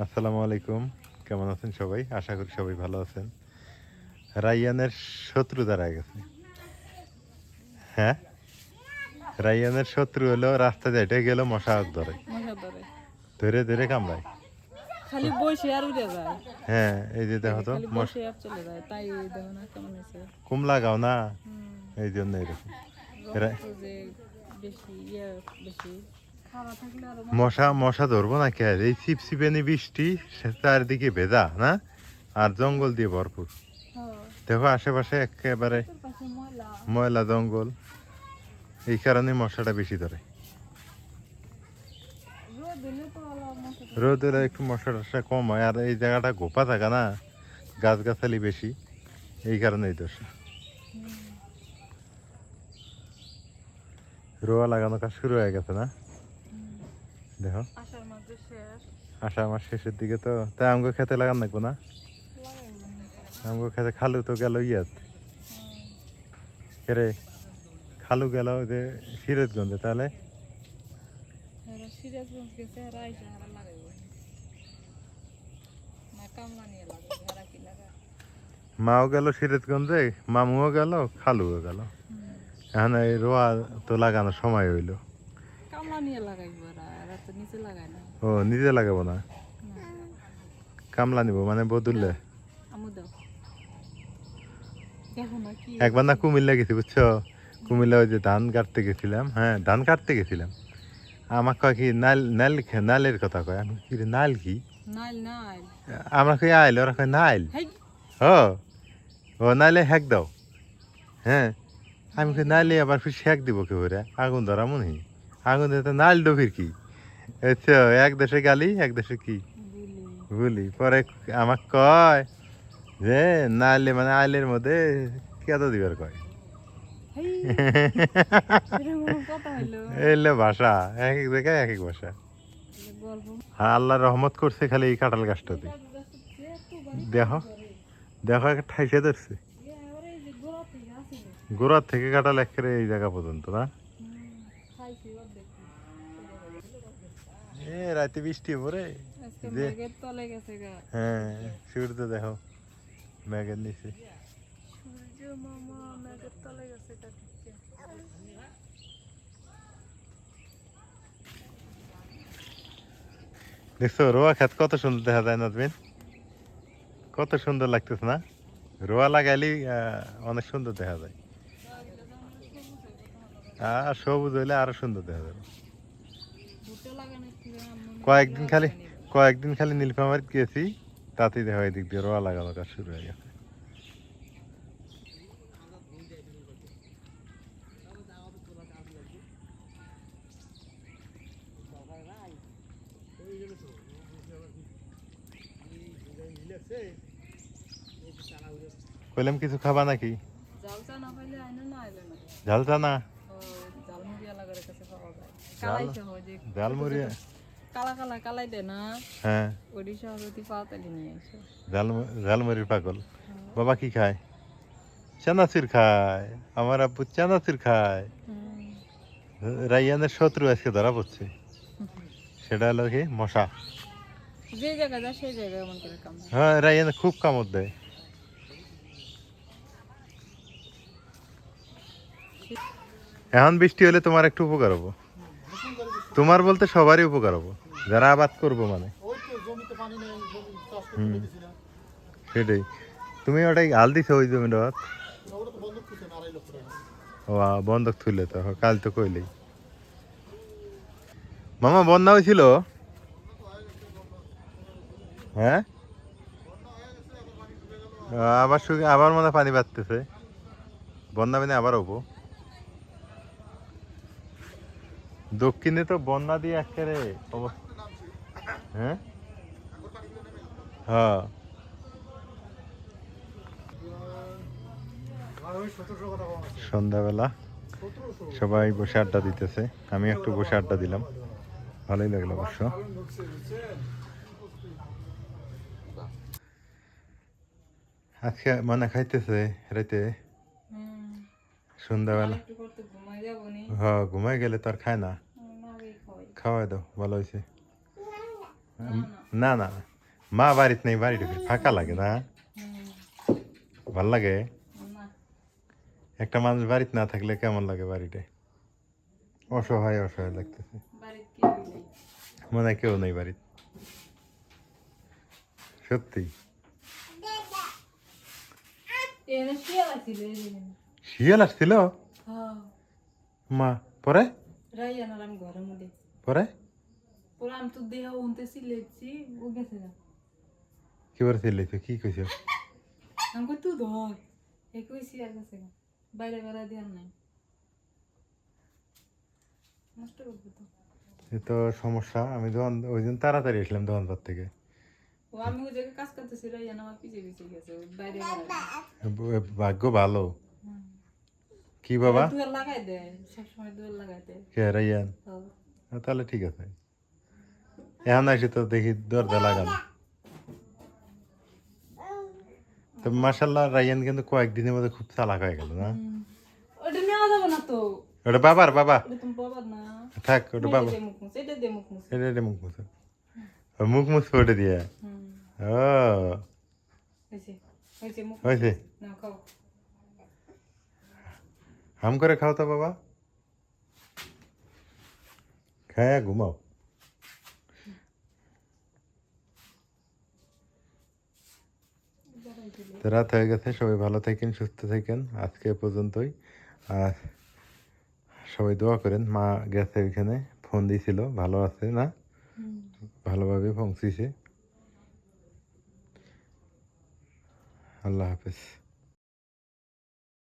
আসসালামু আলাইকুম। কেমন আছেন সবাই? আশা করি সবাই ভালো আছেন। রায়্যানের শত্রু দাঁড়ায় গেছে। হ্যাঁ, রায়্যানের শত্রু হলো রাস্তা দিয়ে হেঁটে গেল মশা ধরে মশা ধরে ধরে ধরে কামড়ায়। খালি বসে আর উড়ে যায়। হ্যাঁ, এই যে দেখো তো খালি বসে আর চলে যায়, তাই দেখো না কেমন হয়েছে। কুম লাগাও না, হুম, এই জন্য এরকম। রক্ত যে বেশি বেশি খাওয়া থাকলে আরো মশা মশা ধরবো না কে? এই ছিপছিপেনি বৃষ্টি, চারদিকে ভেজা না, আর জঙ্গল দিয়ে ভরপুর। হ্যাঁ, দেখো আশেপাশে একেবারে চতুর্পাশে ময়লা। ময়লা জঙ্গল, এই কারণে মশাটা বেশি ধরে। রোদ দিলে তো আলো মশা রোদের একটু মশা টশা কম হয়, আর এই জায়গাটা গোপা থাকা না, গাছগাছালি বেশি, এই কারণে এই দোষ। রোয়া লাগানো কাজ শুরু হয়ে গেছে না, দেখো আষাঢ় মাসে শেষ। আষাঢ় মাস শেষের দিকে তো, তাই আমগো খেতে লাগান লাগবো না? আমগো খেতে খালু তো গেল ইয়াত, কেরে খালু গেল যে সিরাজগঞ্জে, তাহলে এরা সিরাজগঞ্জ গেছে, এরা আইসা হারা লাগাইব না, কামলা নিয়ে লাগাইব, এরা কি লাগায়। মাও গেল সিরাজগঞ্জে, মামুও গেল, খালুও গেল। এখন এই রোয়া তো লাগানোর সময় হইলো। কামলা নিয়ে লাগাইব, এরা তো নিচে লাগায় না। ও নিজে লাগাবো না, কামলা নিব মানে বদুল্লে। আমু দাও, দেখো না কি একবার না কুমিল্লা গেছি বুঝছো, কুমিল্লা ওই যে ধান কাটতে গেছিলাম, হ্যাঁ ধান কাটতে গেছিলাম। আমাকে কয় কি নাল নাল নালের কথা কয়, আমি কি রে, নাল কি? নাইল নাইল আমরা কই আইল, ওরা কয় নাইল। হেই ও ও নাইলে হ্যাক দাও। হ্যাঁ, আমি কই নাইলে আবার ফির শেক দিব কে ওরা, আগুন ধরা মনে হয়। আগুন দিতে নাল ডোফির কি? আচ্ছা, এক দেশে গালি এক দেশে কি বুলি বলি। পরে আমাকে কয় যে নাইলে মানে আইলের মধ্যে কেঁদো দিবার কয়। হেই এরকম কথা হইলো এলে ভাষা, এক এক জায়গায় এক এক ভাষা। গল্প। হ্যাঁ, আল্লাহ রহমত করছে খালি এই কাঁঠাল গাছটাতে। দেখো দেখো, একটা ঠাইসে ধরছে, গোড়ার থেকে কাঁঠাল একেবারে এই জায়গা পর্যন্ত না। এ রাতে বৃষ্টি পরে আজকে যে, মেঘের তলে গেছে গা। হ্যাঁ সূর্য দেখো মেঘের নিচে। সূর্য মামা মেঘের তলে গেছে গা। দেখছো রোয়া খেত কত সুন্দর দেখা যায় নাজমিন, কত সুন্দর লাগতেছে না? রোয়া লাগাইলেই অনেক সুন্দর দেখা যায়, আর সবুজ হইলে আরো সুন্দর দেখা যাবে। ভুট্টা লাগানো কি মনে কয়েকদিন খালি কয়েকদিন খালি নীলফামারী গেছি, তাতেই দেখা এদিক দিয়ে রোয়া লাগানো কাজ শুরু হয়ে গেছে। কইলাম কিছু খাবা নাকি? জাল চা না পাইলে আইনে না আইলে না। ঝাল চা না? ও জালমুড়ি লাগার কাছে পাওয়া যায়। জাল কালাইছে হয় যে ঝালমুড়ি, কালা কালা কালাই দে না, হ্যাঁ ওডি সহজতি পাতালি নিয়ে এসো। ঝালমুড়ির পাগল। বাবা কি খায়? চানাচুর খায়, আমার আব্বু চানাচুর খায়। রাইয়ানের শত্রু আজকে ধরা পড়ছে, সেটা হলো কি মশা। যে জায়গা যা সেই জায়গায় এমন করে কাম। হ্যাঁ, রাইয়ানে খুব কামড় দেয়। এখন বৃষ্টি হলে তোমার একটু উপকার হবো, তোমার বলতে সবারই উপকার হবো, যারা আবাদ করবো মানে। হুম, সেটাই। তুমি ওটাই হাল দিছো ওই জমিটা? ও বন্ধক থুলে তো কাল তো কইলেই। মামা বন্যা হয়েছিল? হ্যাঁ, আবার আবার মনে হয় পানি বাড়তেছে, বন্যা মানে আবার হবো। দক্ষিণে তো বন্যা দিয়ে একেবারে অবস্থা। হ্যাঁ হ্যাঁ, সন্ধ্যাবেলা সবাই বসে আড্ডা দিতেছে, আমি একটু বসে আড্ডা দিলাম, ভালোই লাগলো অবশ্য। আজকে মানে খাইতেছে রাইতে, সন্ধ্যাবেলা। ঘুমাই যাবো নি। হ্যাঁ, ঘুমাই গেলে তো আর খায় না, আগেই খাওয়াই। খাওয়াই দাও, ভালো হয়েছে। না না না। মা বাড়িতে নেই, বাড়িটা কি ফাঁকা লাগে না? ভাল লাগে? না একটা মানুষ বাড়িতে না থাকলে কেমন লাগে বাড়িটা? অসহায় অসহায় লাগতেছে। বাড়িতে কেউই নেই। মনে হয় কেউ নেই বাড়িতে। সত্যি এনে শিয়াল আছিল এই দিন। শিয়াল আসছিল? হ্যাঁ মা পরে রাইয়ান আর আমি ঘরের মধ্যে পরে পরে আমি তো দেহ উনতে সিলেছি ও গেছে না কি করে চিল্লাইছো, কি কইছো? আমি কই তুই ধর এ কইছি আর গেছে না বাইরে বেড়া দেওয়ার নাই নষ্ট করবো তো এ তো সমস্যা। আমি দোকান ওই দিন তাড়াতাড়ি আসলাম দোকানপাট থেকে। ও আমি ওই জায়গায় কাজ করতেছি রাইয়ান আমার পিছে পিছে গেছে ওই বাইরে বেড়া ভাগ্য ভালো। কি বাবা? দুয়ার লাগাই দেয় সবসময় দুয়ার লাগাই দেয় কে রাইয়ান? তাহলে ঠিক আছে। এখন আসি তো দেখি দরজা লাগানো। তো মাশাল্লাহ রাইয়ান কিন্তু কয়েকদিনের মধ্যে খুব চালাক হয়ে গেল না? ওটা নেওয়া যাবে না তো ওটা বাবার বাবা ওটা তুমি বাবার না থাক, ওটা বাবা। এটা মুখ মুছ এটা দিয়ে মুখ মুছ এটা মুখ মুছ, মুখ মুছ ওটা দিয়ে। ও হয়েছে হয়েছে মুখ হয়েছে। না খাও হাম করে খাও তো বাবা, খায়া ঘুমাও। তো রাত হয়ে গেছে, সবাই ভালো থাকেন, সুস্থ থাকেন। আজকে এ পর্যন্তই। আর সবাই দোয়া করেন। মা গেছে ওইখানে, ফোন দিয়েছিল, ভালো আছে না? ভালোভাবে পৌঁছিছে। আল্লাহ হাফেজ।